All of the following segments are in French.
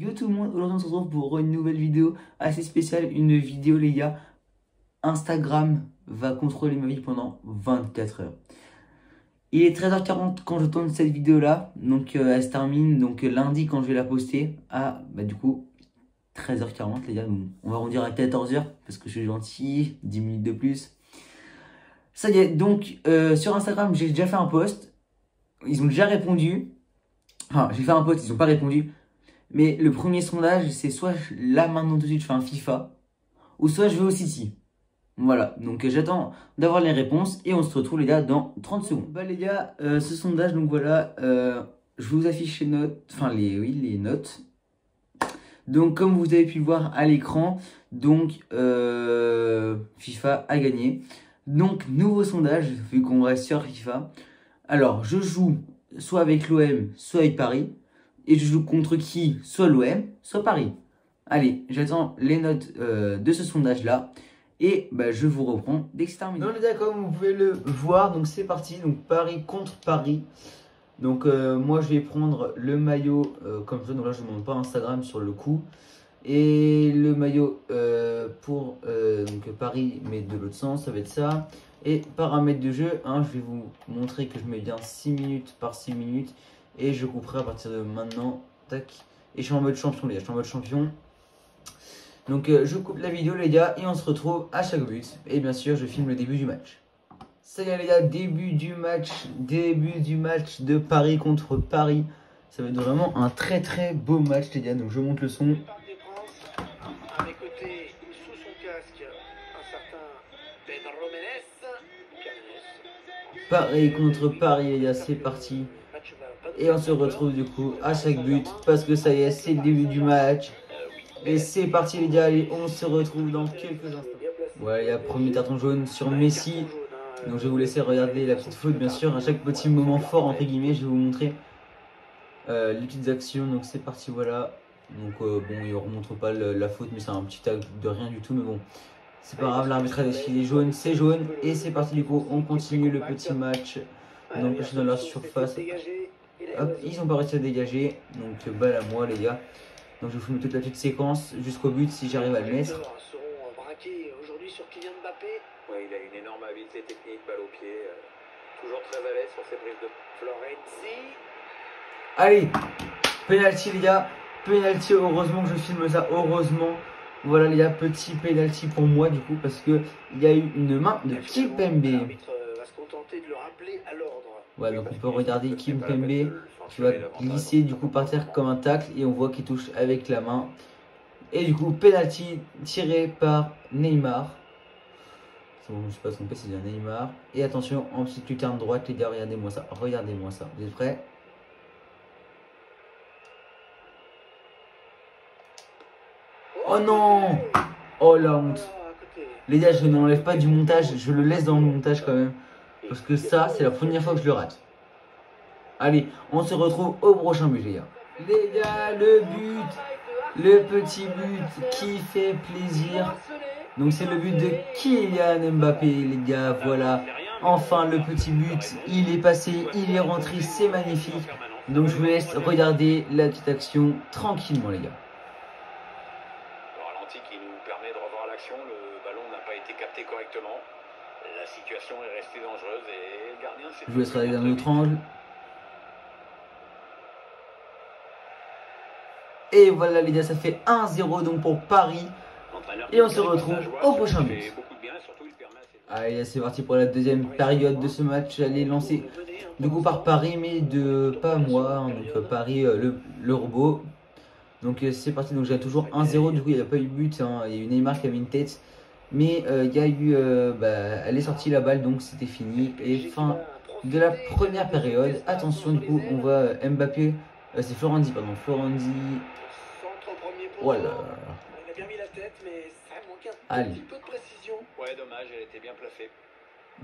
Yo tout le monde, aujourd'hui on se retrouve pour une nouvelle vidéo assez spéciale, une vidéo les gars, Instagram va contrôler ma vie pendant 24 heures. Il est 13h40 quand je tourne cette vidéo là, donc elle se termine donc lundi quand je vais la poster à du coup 13h40 les gars, donc, on va arrondir à 14h parce que je suis gentil, 10 minutes de plus. Ça y est, donc sur Instagram j'ai déjà fait un post, ils ont déjà répondu, enfin j'ai fait un post, ils n'ont pas répondu. Mais le premier sondage, c'est soit là maintenant tout de suite je fais un FIFA, ou soit je vais au City. Voilà, donc j'attends d'avoir les réponses et on se retrouve les gars dans 30 secondes. Bah les gars, ce sondage, donc voilà, je vous affiche les notes, enfin les notes. Donc comme vous avez pu le voir à l'écran, donc FIFA a gagné. Donc nouveau sondage, vu qu'on reste sur FIFA. Alors je joue soit avec l'OM, soit avec Paris. Et je joue contre qui? Soit l'OM, soit Paris. Allez, j'attends les notes de ce sondage-là. Et je vous reprends dès que c'est terminé. Donc les gars, comme vous pouvez le voir, donc c'est parti. Donc Paris contre Paris. Donc moi je vais prendre le maillot comme ça. Donc là je ne montre pas Instagram sur le coup. Et le maillot pour donc Paris, mais de l'autre sens, ça va être ça. Et paramètres de jeu, je vais vous montrer que je mets bien 6 minutes par 6 minutes. Et je couperai à partir de maintenant. Tac. Et je suis en mode champion, les gars. Je suis en mode champion. Donc je coupe la vidéo, les gars. Et on se retrouve à chaque but. Et bien sûr, je filme le début du match. Ça y est, les gars. Début du match. Début du match de Paris contre Paris. Ça va être vraiment un très très beau match, les gars. Donc je monte le son. Paris contre Paris, les gars. C'est parti. Et on se retrouve du coup à chaque but parce que ça y est, c'est le début du match. Et c'est parti les gars, et on se retrouve dans quelques instants. Ouais, il y a premier carton jaune sur Messi. Donc je vais vous laisser regarder la petite faute bien sûr. À chaque petit moment fort entre guillemets, je vais vous montrer les petites actions. Donc c'est parti, voilà. Donc bon, il ne remontre pas la faute, mais c'est un petit tag de rien du tout. Mais bon, c'est pas grave, l'arbitre a décidé jaune, c'est jaune. Et c'est parti du coup, on continue le petit match. Donc je suis dans la surface. Hop, ils ont pas réussi à dégager, donc balle à moi les gars. Donc je vous filme toute la petite séquence jusqu'au but si j'arrive à le mettre. Ouais, il a une énorme habileté technique, balle au pied, toujours très à l'aise sur ses prises de Florenzi. Allez, penalty les gars, penalty, heureusement que je filme ça, heureusement. Voilà les gars, petit penalty pour moi du coup parce que il y a eu une main de Kimpembe. Va se contenter de le rappeler à l'ordre. Ouais, donc on peut regarder Kimpembe qui va glisser du coup par terre comme un tacle et on voit qu'il touche avec la main. Et du coup, penalty tiré par Neymar. C'est bon, je ne suis pas trompé, c'est bien Neymar. Et attention, en petite lucarne droite, les gars, regardez-moi ça. Regardez-moi ça. Vous êtes prêts? Oh non! Oh la honte. Les gars, je n'enlève pas du montage, je le laisse dans le montage quand même. Parce que ça, c'est la première fois que je le rate. Allez, on se retrouve au prochain but, les gars. Les gars, le but, le petit but qui fait plaisir. Donc c'est le but de Kylian Mbappé, les gars, voilà. Enfin, le petit but, il est passé, il est rentré, c'est magnifique. Donc je vous laisse regarder la petite action tranquillement, les gars. Le ralenti qui nous permet de revoir l'action, le ballon n'a pas été capté correctement. La situation est restée dangereuse et le gardien s'est... Je vous laisse regarder un autre angle. Et voilà les gars, ça fait 1-0 donc pour Paris. Et on se retrouve au prochain but. Allez, c'est parti pour la deuxième période de ce match. Elle est lancée du coup par Paris, mais pas moi. Donc Paris, le robot. Donc c'est parti, donc j'ai toujours 1-0. Du coup, il n'y a pas eu de but. Il y a eu Neymar qui avait une tête. Mais il y a eu... elle est sortie la balle, donc c'était fini. Et fin de la première période. Attention, du coup, on voit Mbappé. C'est Florenzi, pardon. Florenzi. Voilà. Il a bien mis la tête, mais ça manque un petit peu de précision. Ouais, dommage, elle était bien placée.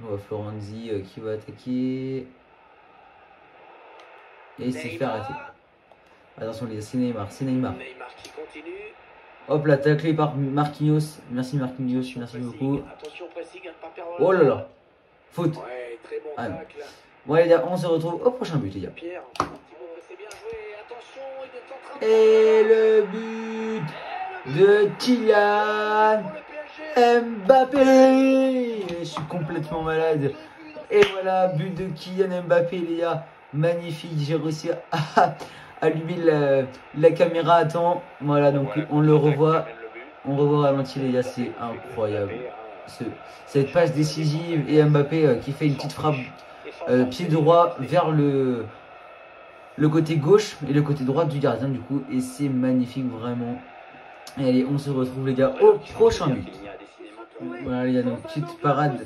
On voit Florenzi qui va attaquer. Et il s'est fait arrêter. Attention, les gars, c'est Neymar, c'est Neymar. Neymar qui continue. Hop là, taclé par Marquinhos. Merci Marquinhos, merci beaucoup. Attention, pressing, pas perdre. Oh là là. Faute. Ouais, très bon tacle. Bon les gars, on se retrouve au prochain but les gars. Pierre, c'est bien joué. Attention, il est en train de... Et le de Kylian Mbappé. Je suis complètement malade. Et voilà, but de Kylian Mbappé, les gars. Magnifique, j'ai réussi à allumer la caméra à temps. Voilà, donc on le revoit. On revoit ralenti, les gars, c'est incroyable. Cette passe décisive et Mbappé qui fait une petite frappe pied droit vers le côté gauche et le côté droit du gardien du coup. Et c'est magnifique vraiment. Et allez, on se retrouve les gars au prochain but. Voilà les gars, donc petite parade,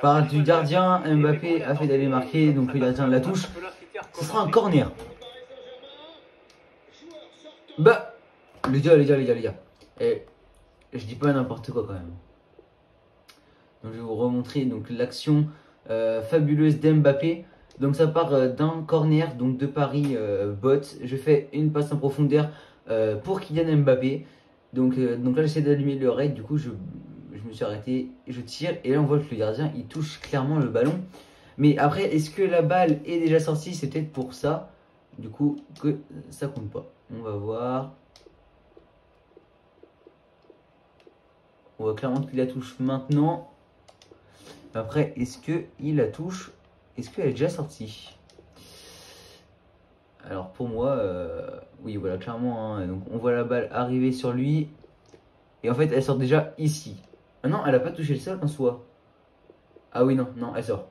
parade du gardien. Mbappé a fait d'aller marquer, donc le gardien la touche. Ce sera un corner. Bah, les gars. Et je dis pas n'importe quoi quand même. Donc je vais vous remontrer donc l'action fabuleuse d'Mbappé. Donc ça part d'un corner, donc de Paris bot. Je fais une passe en profondeur pour Kylian Mbappé. Donc là j'essaie d'allumer le raid. Du coup je me suis arrêté, je tire et là on voit que le gardien il touche clairement le ballon. Mais après est-ce que la balle est déjà sortie? C'est peut-être pour ça du coup que ça compte pas. On va voir. On voit clairement qu'il la touche maintenant. Après, est-ce qu'il la touche? Est-ce qu'elle est déjà sortie? Alors pour moi, oui voilà, clairement. Hein, donc on voit la balle arriver sur lui. Et en fait, elle sort déjà ici. Ah non, elle n'a pas touché le sol en soi. Ah oui, non, elle sort.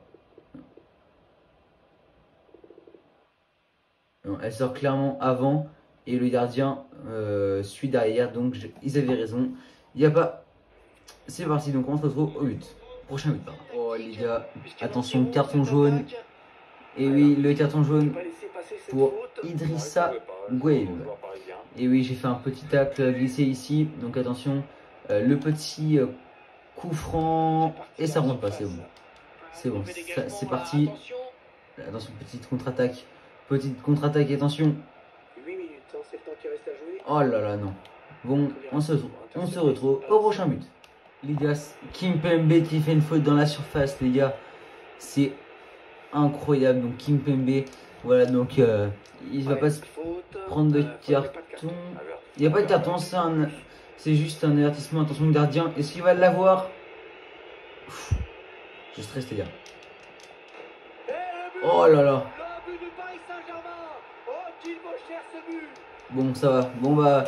Non, elle sort clairement avant. Et le gardien suit derrière. Donc ils avaient raison. Il n'y a pas... C'est parti, donc on se retrouve au but. Prochain but, pardon. Oh les gars, attention, carton jaune. Et oui, le carton jaune pour Idrissa Gueye. Et oui, j'ai fait un petit tacle glissé ici. Donc attention, le petit coup franc. Et ça rentre pas, c'est bon. C'est bon, c'est parti. Attention, petite contre-attaque. Petite contre-attaque, attention. Oh là là, non. Bon, on se retrouve au prochain but. Les gars, Kimpembe qui fait une faute dans la surface, les gars. C'est incroyable. Donc Kimpembe, voilà, donc il va pas se prendre de carton. Il n'y a pas de carton, c'est juste un avertissement. Attention, le gardien, est-ce qu'il va l'avoir? Je stresse, les gars. Oh là là. Bon, ça va. Bon, bah...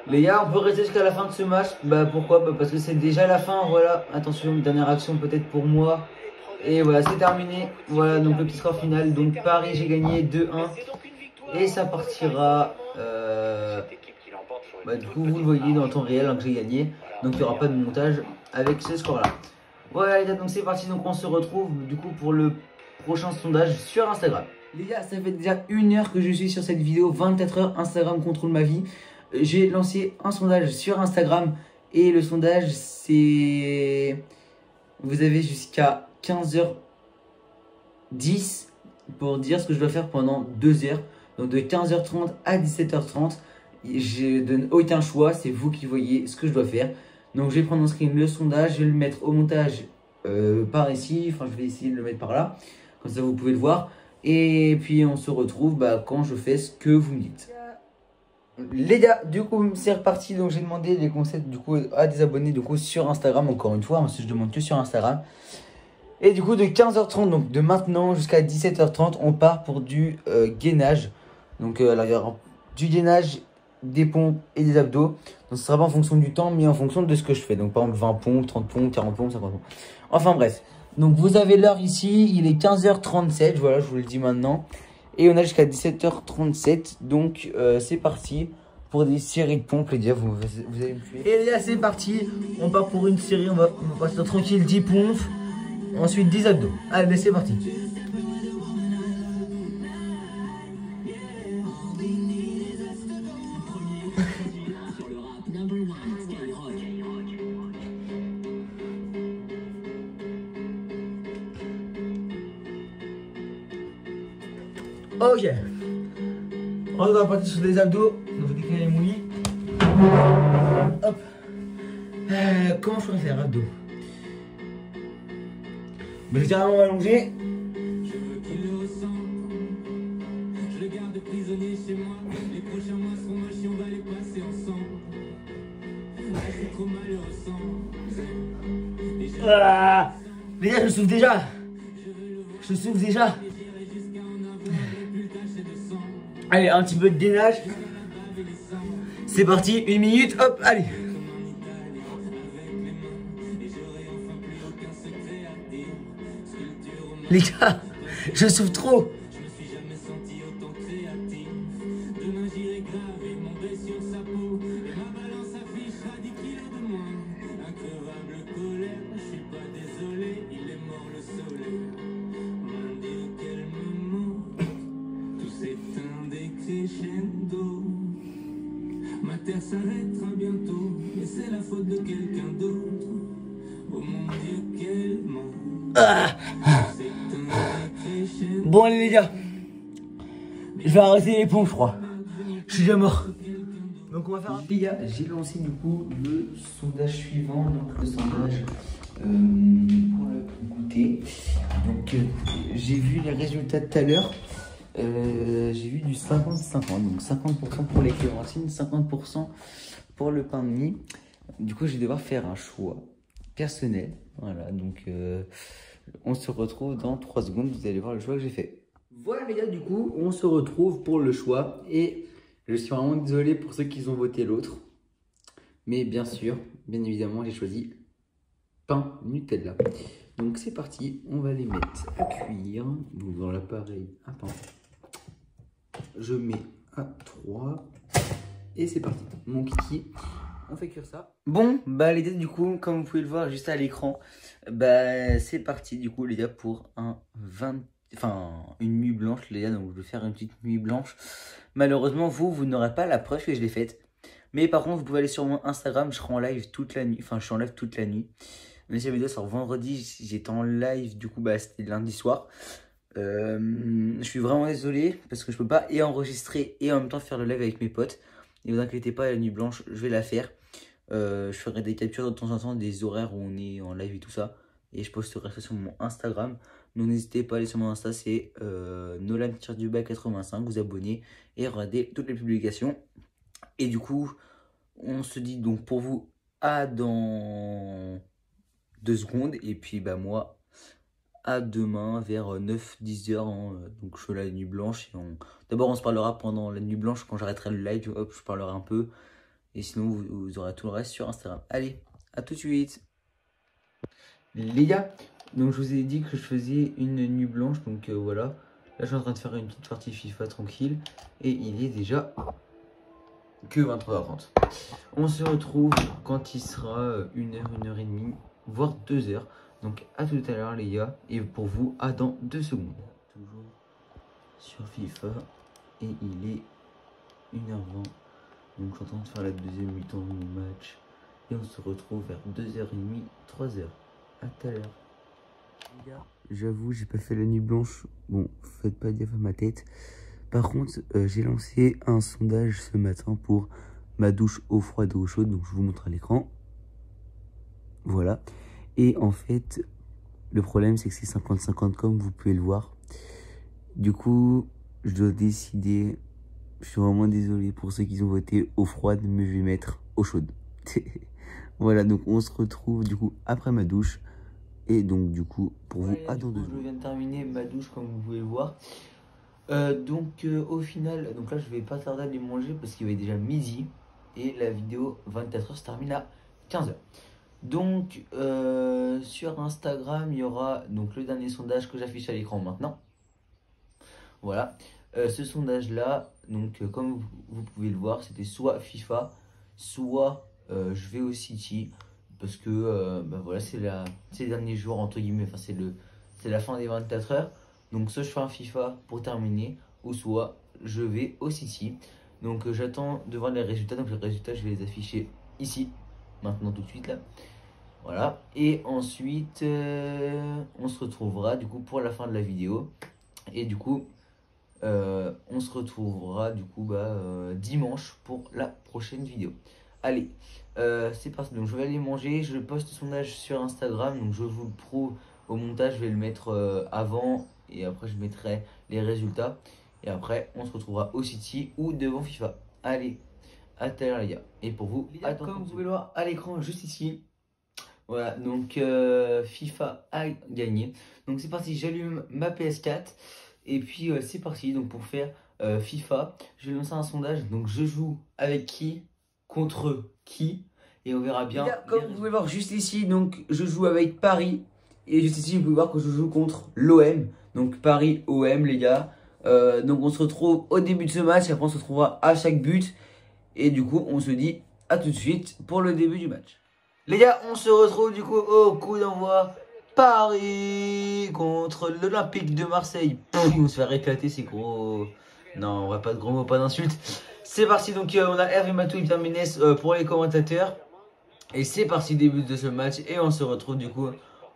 Les gars, on peut rester jusqu'à la fin de ce match. Bah pourquoi? Bah parce que c'est déjà la fin. Voilà, attention, dernière action peut-être pour moi. Et voilà, c'est terminé. Voilà, donc le petit score final. Donc Paris, j'ai gagné 2-1. Et ça partira. Bah, du coup, vous le voyez dans le temps réel hein, que j'ai gagné. Donc il n'y aura pas de montage avec ce score-là. Voilà les gars, donc c'est parti. Donc on se retrouve du coup pour le prochain sondage sur Instagram. Les gars, ça fait déjà 1 heure que je suis sur cette vidéo. 24 heures, Instagram contrôle ma vie. J'ai lancé un sondage sur Instagram et le sondage c'est... Vous avez jusqu'à 15h10 pour dire ce que je dois faire pendant 2 heures. Donc de 15h30 à 17h30. Je donne aucun choix, c'est vous qui voyez ce que je dois faire. Donc je vais prendre en screen le sondage, je vais le mettre au montage par ici. Enfin je vais essayer de le mettre par là. Comme ça vous pouvez le voir. Et puis on se retrouve quand je fais ce que vous me dites. Les gars, du coup c'est reparti. Donc j'ai demandé les conseils du coup à des abonnés du coup sur Instagram. Encore une fois, parce que je demande que sur Instagram. Et du coup de 15h30, donc de maintenant jusqu'à 17h30, on part pour du gainage. Donc là il y aura du gainage, des pompes et des abdos. Donc ce sera pas en fonction du temps, mais en fonction de ce que je fais. Donc par exemple 20 pompes, 30 pompes, 40 pompes, 50 pompes. Enfin bref. Donc vous avez l'heure ici, il est 15h37, voilà je vous le dis maintenant. Et on a jusqu'à 17h37, donc c'est parti pour des séries de pompes les gars, vous allez me tuer. Et les gars c'est parti, on part pour une série, on va passer tranquille 10 pompes, ensuite 10 abdos. Allez c'est parti. Ok, on va partir sur les abdos, donc vous décalez les mouillis. Hop. Comment je pourrais faire abdos? Je vais carrément m'allonger. Ah, les gars, je souffle déjà. Je souffle déjà. Allez, un petit peu de gainage. C'est parti, 1 minute, hop, allez. Les gars, je souffle trop. Ma terre s'arrêtera bientôt, mais c'est la faute de quelqu'un d'autre. Oh mon Dieu, quel monde. Bon allez les gars, je vais arrêter les pompes je crois. Je suis déjà mort. Donc on va faire les gars, j'ai lancé du coup le sondage suivant, donc le sondage pour le goûter. Donc j'ai vu les résultats tout à l'heure. J'ai vu du 50-50, donc 50% pour les clémentines, 50% pour le pain de mie. Du coup, je vais devoir faire un choix personnel. Voilà, donc on se retrouve dans 3 secondes. Vous allez voir le choix que j'ai fait. Voilà les gars, du coup, on se retrouve pour le choix. Et je suis vraiment désolé pour ceux qui ont voté l'autre. Mais bien sûr, bien évidemment, j'ai choisi pain Nutella. Donc c'est parti, on va les mettre à cuire. Donc dans l'appareil à pain. Je mets à 3 et c'est parti. Mon kiki, on fait cuire ça. Bon, bah les gars, du coup, comme vous pouvez le voir juste à l'écran, bah c'est parti du coup les gars pour une nuit blanche les gars. Donc je vais faire une petite nuit blanche. Malheureusement vous n'aurez pas la preuve que je l'ai faite. Mais par contre vous pouvez aller sur mon Instagram, je serai en live toute la nuit. Enfin je suis en live toute la nuit. Même si la vidéo sort vendredi, j'étais en live du coup bah c'était lundi soir. Je suis vraiment désolé parce que je peux pas et enregistrer et en même temps faire le live avec mes potes. Et vous inquiétez pas, la nuit blanche, je vais la faire. Je ferai des captures de temps en temps des horaires où on est en live et tout ça. Et je posterai ça sur mon Instagram. Donc n'hésitez pas à aller sur mon Insta, c'est Nolan-85, vous abonner et regarder toutes les publications. Et du coup, on se dit donc pour vous à dans 2 secondes. Et puis bah moi à demain vers 9-10 heures. Hein. Donc je fais la nuit blanche. D'abord on se parlera pendant la nuit blanche quand j'arrêterai le live. Hop, je parlerai un peu. Et sinon vous aurez tout le reste sur Instagram. Allez, à tout de suite. Les gars, donc je vous ai dit que je faisais une nuit blanche. Donc voilà. Là je suis en train de faire une petite partie FIFA tranquille. Et il est déjà que 23h30. On se retrouve quand il sera 1h, 1h30, voire 2h. Donc à tout à l'heure les gars. Et pour vous, à dans 2 secondes. Toujours sur FIFA. Et il est 1h20. Donc je suis en train de faire la deuxième mi-temps de mon match. Et on se retrouve vers 2h30, 3h. À tout à l'heure. Les gars, j'avoue, j'ai pas fait la nuit blanche. Bon, faites pas gaffe à ma tête. Par contre, j'ai lancé un sondage ce matin pour ma douche eau froide et eau chaude. Donc je vous montre à l'écran. Voilà. Et en fait, le problème c'est que c'est 50-50 comme vous pouvez le voir. Du coup, je dois décider. Je suis vraiment désolé pour ceux qui ont voté eau froide, mais je vais mettre eau chaude. Voilà, donc on se retrouve du coup après ma douche. Et donc du coup, pour vous, à dans 2 secondes. Je viens de terminer ma douche comme vous pouvez le voir. Au final, donc là je vais pas tarder à les manger parce qu'il va être déjà midi. Et la vidéo 24h se termine à 15h. Donc sur Instagram il y aura donc le dernier sondage que j'affiche à l'écran maintenant. Voilà, ce sondage là, donc comme vous pouvez le voir, c'était soit FIFA, soit je vais au City. Parce que bah voilà, c'est les derniers jours entre guillemets, enfin c'est la fin des 24 heures. Donc soit je fais un FIFA pour terminer, ou soit je vais au City. Donc j'attends de voir les résultats. Donc les résultats je vais les afficher ici, maintenant tout de suite là. Voilà, et ensuite on se retrouvera du coup pour la fin de la vidéo. Et du coup on se retrouvera du coup dimanche pour la prochaine vidéo. Allez, c'est parti. Donc je vais aller manger. Je poste le sondage sur Instagram. Donc je vous le prouve au montage. Je vais le mettre avant. Et après je mettrai les résultats. Et après on se retrouvera au City ou devant FIFA. Allez, à tout à l'heure les gars. Et pour vous, comme vous pouvez le voir à l'écran juste ici, Voilà, donc FIFA a gagné. Donc c'est parti, j'allume ma PS4 et puis c'est parti. Donc pour faire FIFA, je vais lancer un sondage. Donc je joue avec qui, contre qui, et on verra bien. Là, comme vous pouvez voir juste ici, donc je joue avec Paris et juste ici vous pouvez voir que je joue contre l'OM. Donc Paris OM les gars. Donc on se retrouve au début de ce match et après on se retrouvera à chaque but et du coup on se dit à tout de suite pour le début du match. Les gars, on se retrouve du coup au coup d'envoi. Paris contre l'Olympique de Marseille. On se fait éclater, c'est gros. Non, on va pas de gros mots, pas d'insultes. C'est parti, donc on a Hervé Matou et Termines pour les commentateurs. Et c'est parti, début de ce match. Et on se retrouve du coup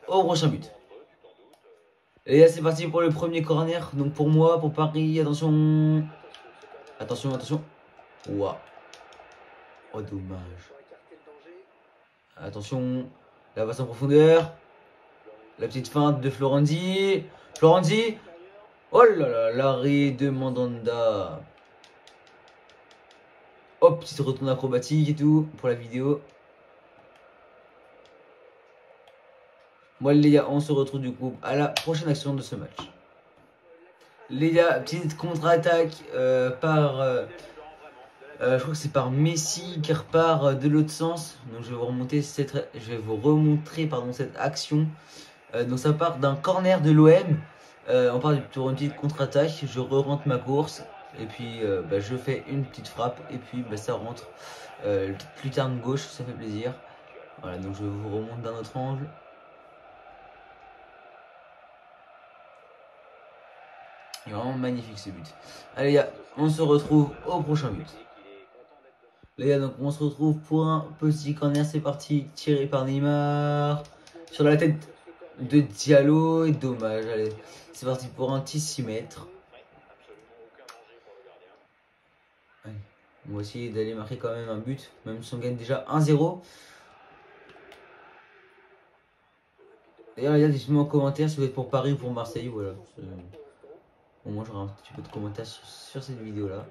au prochain but. Les gars, c'est parti pour le premier corner. Donc pour moi, pour Paris, attention. Attention, attention. Ouah. Oh, dommage. Attention, la passe en profondeur. La petite feinte de Florenzi. Florenzi. Oh là là, l'arrêt de Mandanda. Hop, petite retourne acrobatique et tout pour la vidéo. Bon les gars, on se retrouve du coup à la prochaine action de ce match. Les gars, petite contre-attaque je crois que c'est par Messi qui repart de l'autre sens. Donc je vais vous remontrer cette action. Donc ça part d'un corner de l'OM. On part pour une petite contre-attaque. Je re-rentre ma course. Et puis je fais une petite frappe. Et puis ça rentre. Lucarne gauche, ça fait plaisir. Voilà, donc je vous remonte d'un autre angle. Il est vraiment magnifique ce but. Allez les gars, on se retrouve au prochain but. Les gars, donc on se retrouve pour un petit corner. C'est parti, tiré par Neymar. Sur la tête de Diallo. Et dommage, allez. C'est parti pour un petit 6 mètres. Allez. On va essayer d'aller marquer quand même un but. Même si on gagne déjà 1-0. D'ailleurs, les gars, dites-moi en commentaire si vous êtes pour Paris ou pour Marseille. Voilà. Au moins, j'aurai un petit peu de commentaires sur cette vidéo-là.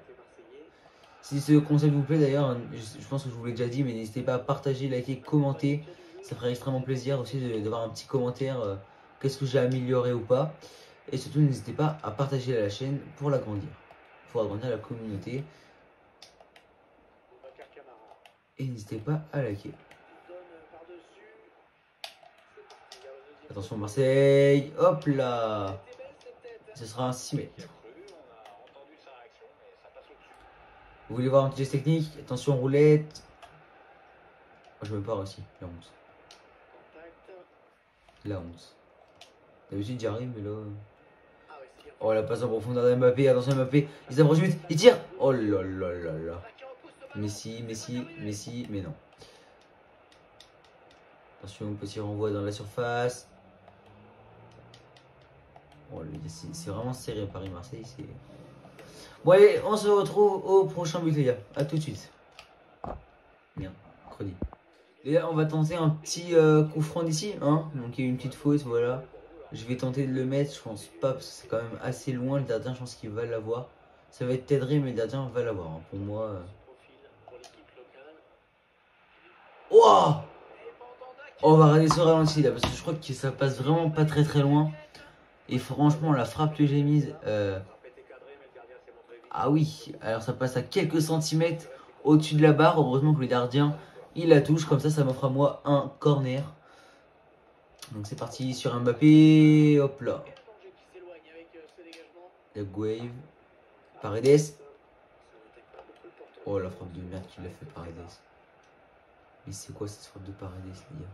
Si ce concept vous plaît d'ailleurs, je pense que je vous l'ai déjà dit, mais n'hésitez pas à partager, liker, commenter. Ça ferait extrêmement plaisir aussi d'avoir un petit commentaire, qu'est-ce que j'ai amélioré ou pas. Et surtout, n'hésitez pas à partager la chaîne pour l'agrandir, pour agrandir la communauté. Et n'hésitez pas à liker. Attention Marseille, hop là. Ce sera un 6 mètres. Vous voulez voir un petit geste technique? Attention roulette. Oh, je me pars aussi, la 11. La 11. D'habitude j'y arrive mais là... Oh la passe en profondeur d'Mbappé, attention Mbappé. Il s'approche vite, il tire. Oh là là là là. Messi, mais non. Attention, petit renvoi dans la surface. Oh, c'est vraiment serré Paris-Marseille. Bon allez, on se retrouve au prochain but les gars. A tout de suite. Merde, credi. Les gars, on va tenter un petit coup franc d'ici. Hein, donc il y a une petite faute, voilà. Je vais tenter de le mettre, je pense pas parce que c'est quand même assez loin. Le gardien, je pense qu'il va l'avoir. Ça va être Tedré, mais le gardien va l'avoir. Hein. Pour moi... Oh, on va regarder ce ralenti là parce que je crois que ça passe vraiment pas très loin. Et franchement, la frappe que j'ai mise... Ah oui, alors ça passe à quelques centimètres au-dessus de la barre. Heureusement que le gardien, il la touche. Comme ça m'offre à moi un corner. Donc c'est parti sur Mbappé. Hop là. La Wave. Paredes. Oh la frappe de merde qu'il a fait Paredes. Mais c'est quoi cette frappe de Paredes les gars?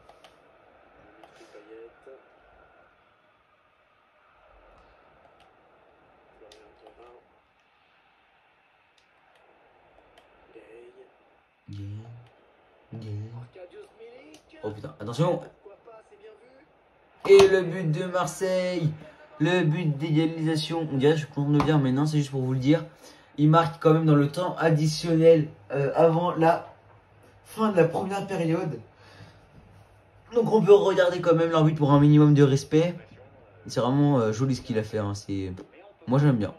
Oh putain, attention. Et le but de Marseille. Le but d'égalisation. On dirait que je suis content de le dire, mais non, c'est juste pour vous le dire. Il marque quand même dans le temps additionnel avant la fin de la première période. Donc on peut regarder quand même l'arbitre pour un minimum de respect. C'est vraiment joli ce qu'il a fait. Hein. Moi j'aime bien.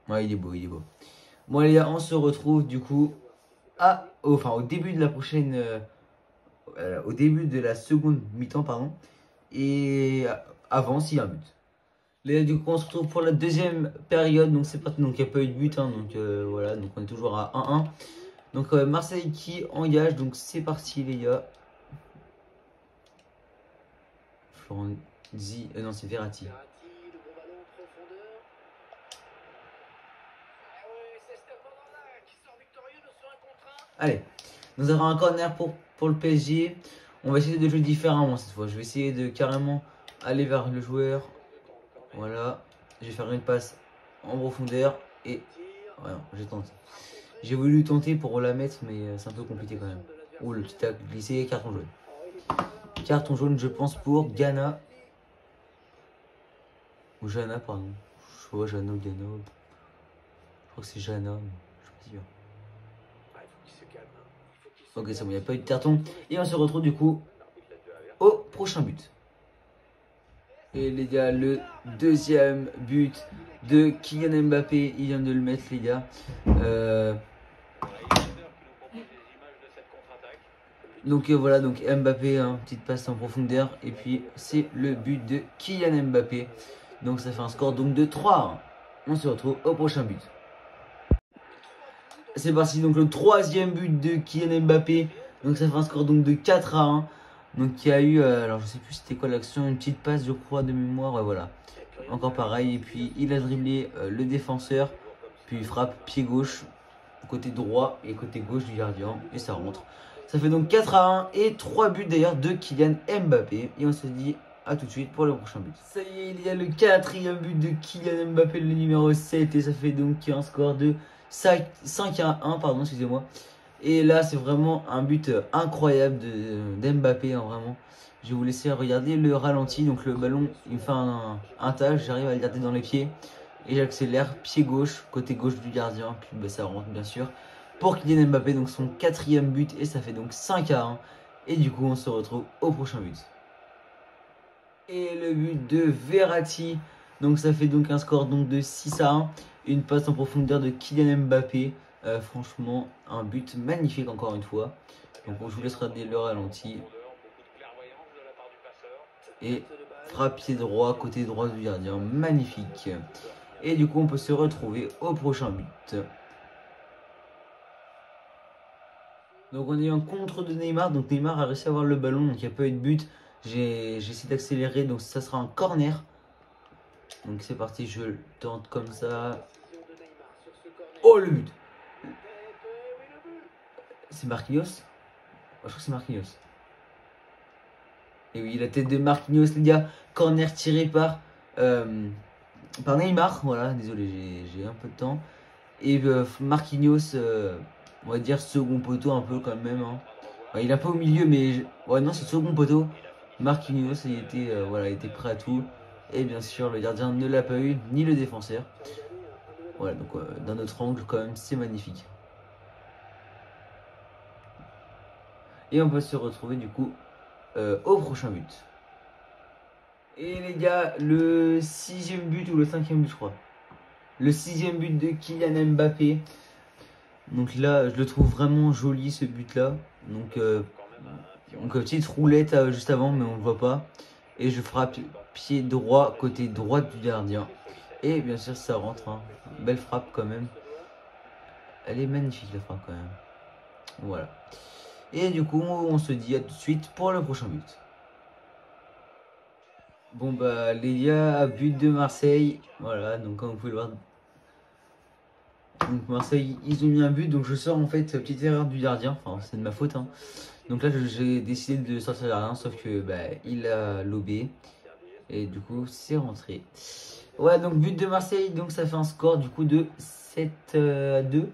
Ouais, il est beau, il est beau. Bon les gars, on se retrouve du coup au début de la prochaine au début de la seconde mi-temps, pardon. Et avant, s'il y a un but. Là, du coup, on se retrouve pour la deuxième période. Donc, c'est parti. Donc, il n'y a pas eu de but. Hein, donc, voilà. Donc, on est toujours à 1-1. Donc, Marseille qui engage. Donc, c'est parti, les gars. Florenzi. Non, c'est Verratti. Allez. Nous avons un corner pour le PSG. On va essayer de jouer différemment cette fois. Je vais essayer de carrément aller vers le joueur. Voilà. Je vais faire une passe en profondeur. Et voilà, j'ai tenté. J'ai voulu tenter pour la mettre, mais c'est un peu compliqué quand même. Oh, le petit tac glissé, carton jaune. Carton jaune, je pense, pour Ghana. Ou Jana, pardon. Je vois Jana ou Ghana. Je crois que c'est Jana, mais je suis pas sûr. Ok, c'est bon, il n'y a pas eu de carton. Et on se retrouve du coup au prochain but. Et les gars, le deuxième but de Kylian Mbappé. Il vient de le mettre, les gars. Donc voilà, donc Mbappé, hein, petite passe en profondeur. Et puis c'est le but de Kylian Mbappé. Donc ça fait un score donc de 3-1. On se retrouve au prochain but. C'est parti, donc le troisième but de Kylian Mbappé. Donc ça fait un score donc de 4-1. Donc il y a eu, alors je sais plus c'était quoi l'action, une petite passe je crois de mémoire, ouais, voilà. Encore pareil, et puis il a dribblé le défenseur, puis il frappe pied gauche, côté droit et côté gauche du gardien, et ça rentre. Ça fait donc 4-1 et 3 buts d'ailleurs de Kylian Mbappé. Et on se dit à tout de suite pour le prochain but. Ça y est, il y a le quatrième but de Kylian Mbappé, le numéro 7, et ça fait donc un score de 5-1, pardon, excusez-moi. Et là, c'est vraiment un but incroyable d'Mbappé, hein, vraiment. Je vais vous laisser regarder le ralenti. Donc le ballon, il me fait un tâche, j'arrive à le garder dans les pieds. Et j'accélère, pied gauche, côté gauche du gardien. Puis bah, ça rentre bien sûr. Pour Kylian Mbappé, donc son quatrième but. Et ça fait donc 5-1. Et du coup, on se retrouve au prochain but. Et le but de Verratti. Donc ça fait donc un score donc de 6-1. Une passe en profondeur de Kylian Mbappé. Franchement, un but magnifique encore une fois. Donc je vous laisse regarder le ralenti. Et frappe pied droit, côté droit du gardien. Magnifique. Et du coup, on peut se retrouver au prochain but. Donc on est en contre de Neymar. Donc Neymar a réussi à avoir le ballon. Donc il n'y a pas eu de but. J'ai essayé d'accélérer. Donc ça sera un corner. Donc c'est parti, je le tente comme ça. Oh, le but! C'est Marquinhos? Je crois que c'est Marquinhos. Et oui, la tête de Marquinhos, les gars. Corner tiré par Neymar. Voilà, désolé, j'ai un peu de temps. Et Marquinhos, on va dire second poteau un peu quand même. Hein. Ouais, il est un peu au milieu, mais ouais, non, c'est second poteau. Marquinhos, il était, voilà, il était prêt à tout. Et bien sûr, le gardien ne l'a pas eu, ni le défenseur. Voilà, donc d'un autre angle, quand même, c'est magnifique. Et on peut se retrouver du coup au prochain but. Et les gars, le sixième but ou le cinquième but, je crois. Le sixième but de Kylian Mbappé. Donc là, je le trouve vraiment joli ce but-là. Donc petite roulette juste avant, mais on ne le voit pas. Et je frappe pied droit, côté droit du gardien. Et bien sûr, ça rentre. Hein. Belle frappe quand même. Elle est magnifique la frappe quand même. Voilà. Et du coup, on se dit à tout de suite pour le prochain but. Bon bah les gars, but de Marseille. Voilà, donc comme vous pouvez le voir. Donc Marseille, ils ont mis un but. Donc je sors en fait, petite erreur du gardien. Enfin, c'est de ma faute. Hein. Donc là, j'ai décidé de sortir le gardien. Sauf que bah, il a lobé. Et du coup, c'est rentré. Ouais, donc but de Marseille. Donc ça fait un score du coup de 7-2.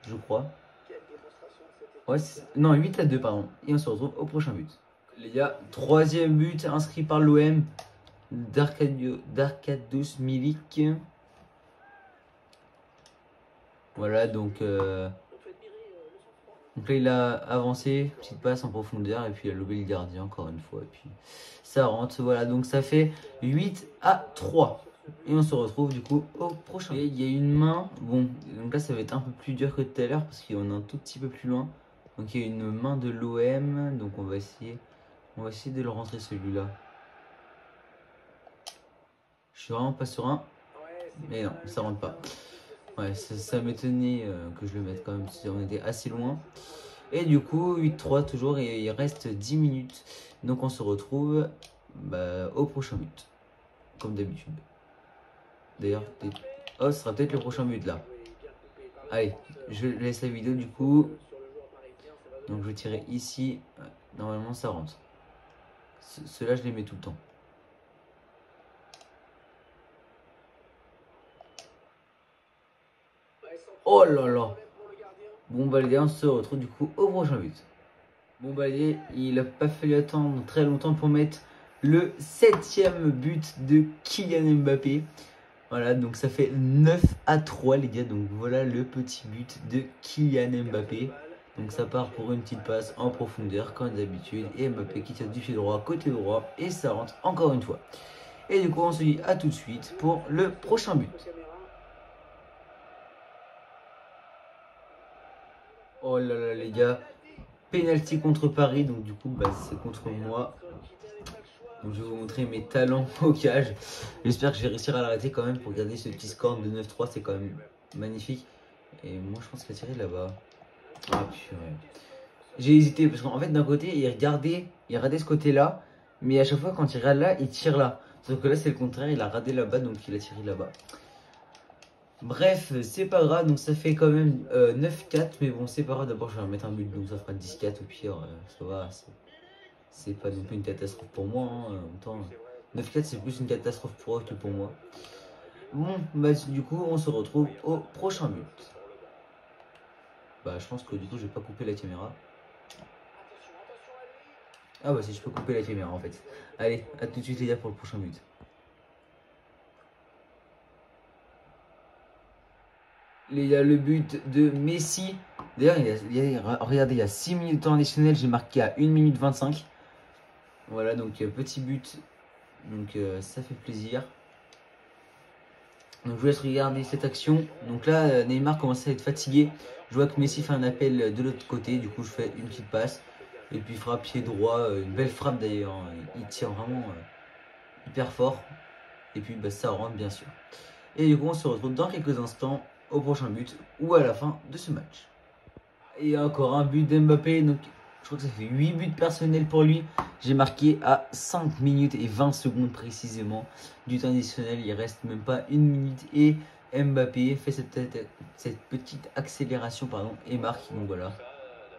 Je crois. Ouais, non, 8-2, pardon. Et on se retrouve au prochain but. Les gars, troisième but inscrit par l'OM d'Arkadiusz Milik. Voilà, donc là il a avancé, petite passe en profondeur, et puis il a lobé le gardien encore une fois, et puis ça rentre. Voilà, donc ça fait 8-3. Et on se retrouve du coup au prochain. Et il y a une main, bon, donc là ça va être un peu plus dur que tout à l'heure, parce qu'on est un tout petit peu plus loin. Donc il y a une main de l'OM. Donc on va essayer de le rentrer celui-là. Je suis vraiment pas serein. Mais non, ça rentre pas. Ouais, ça m'étonnait que je le mette quand même, si on était assez loin. Et du coup, 8-3 toujours, et il reste 10 minutes. Donc on se retrouve au prochain but, comme d'habitude. D'ailleurs, oh, ce sera peut-être le prochain but là. Allez, je laisse la vidéo du coup. Donc je vais tirer ici. Ouais, normalement ça rentre. Ceux-là, je les mets tout le temps. Oh là là. Bon bah les gars, on se retrouve du coup au prochain but. Bon bah les gars, il a pas fallu attendre très longtemps pour mettre le 7e but de Kylian Mbappé. Voilà, donc ça fait 9-3 les gars. Donc voilà le petit but de Kylian Mbappé. Donc ça part pour une petite passe en profondeur comme d'habitude. Et Mbappé qui tire du pied droit, côté droit. Et ça rentre encore une fois. Et du coup on se dit à tout de suite pour le prochain but. Oh là là les gars, penalty contre Paris, donc du coup c'est contre moi. Donc je vais vous montrer mes talents au cage. J'espère que je vais réussir à l'arrêter quand même pour garder ce petit score de 9-3, c'est quand même magnifique. Et moi je pense qu'il a tiré là-bas. Ah purée. J'ai hésité parce qu'en fait d'un côté il regardait ce côté-là, mais à chaque fois quand il regarde là, il tire là. Sauf que là c'est le contraire, il a regardé là-bas donc il a tiré là-bas. Bref, c'est pas grave, donc ça fait quand même 9-4, mais bon, c'est pas grave. D'abord, je vais remettre un but, donc ça fera 10-4 au pire. Ça va, c'est pas non plus une catastrophe pour moi. Hein, en même temps, 9-4, c'est plus une catastrophe pour eux que pour moi. Bon, du coup, on se retrouve au prochain but. Je pense que du coup, je vais pas couper la caméra. Ah, si, je peux couper la caméra en fait. Allez, à tout de suite, les gars, pour le prochain but. Il y a le but de Messi. D'ailleurs, regardez, il y a 6 minutes de temps additionnel. J'ai marqué à 1 minute 25. Voilà, donc petit but. Donc ça fait plaisir. Donc je vous laisse regarder cette action. Donc là, Neymar commence à être fatigué. Je vois que Messi fait un appel de l'autre côté. Du coup, je fais une petite passe. Et puis frappe pied droit. Une belle frappe d'ailleurs. Il tire vraiment hyper fort. Et puis ça rentre bien sûr. Et du coup, on se retrouve dans quelques instants au prochain but ou à la fin de ce match. Et encore un but d'Mbappé, donc je crois que ça fait 8 buts personnels pour lui. J'ai marqué à 5 minutes et 20 secondes précisément du temps additionnel. Il reste même pas 1 minute et Mbappé fait cette petite accélération et marque. Donc voilà,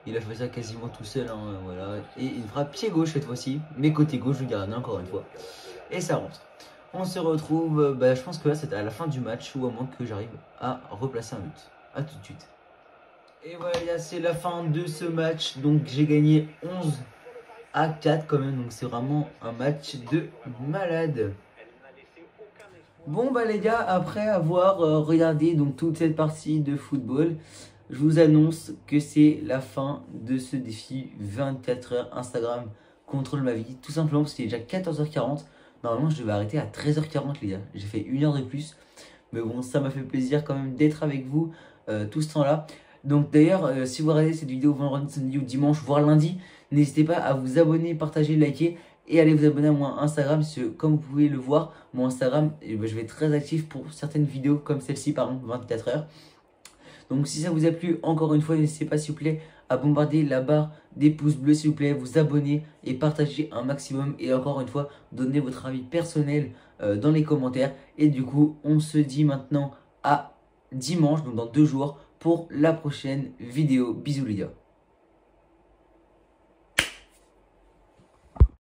il a fait ça quasiment tout seul. Hein, voilà. Et il frappe pied gauche cette fois-ci, mais côté gauche du gardien encore une fois. Et ça rentre. On se retrouve, je pense que là c'est à la fin du match ou à moins que j'arrive à replacer un but. A tout de suite. Et voilà, c'est la fin de ce match. Donc j'ai gagné 11-4 quand même. Donc c'est vraiment un match de malade. Bon les gars, après avoir regardé donc toute cette partie de football, je vous annonce que c'est la fin de ce défi 24 heures Instagram contrôle ma vie. Tout simplement parce qu'il est déjà 14h40. Normalement, je devais arrêter à 13h40, les gars. J'ai fait 1 heure de plus. Mais bon, ça m'a fait plaisir quand même d'être avec vous tout ce temps-là. Donc d'ailleurs, si vous regardez cette vidéo vendredi, samedi ou dimanche, voire lundi, n'hésitez pas à vous abonner, partager, liker et allez vous abonner à mon Instagram. Parce que comme vous pouvez le voir, mon Instagram, je vais être très actif pour certaines vidéos comme celle-ci, par exemple, 24 heures. Donc si ça vous a plu, encore une fois, n'hésitez pas s'il vous plaît à bombarder la barre des pouces bleus, s'il vous plaît, vous abonner et partager un maximum. Et encore une fois, donnez votre avis personnel dans les commentaires. Et du coup, on se dit maintenant à dimanche, donc dans 2 jours, pour la prochaine vidéo. Bisous les gars.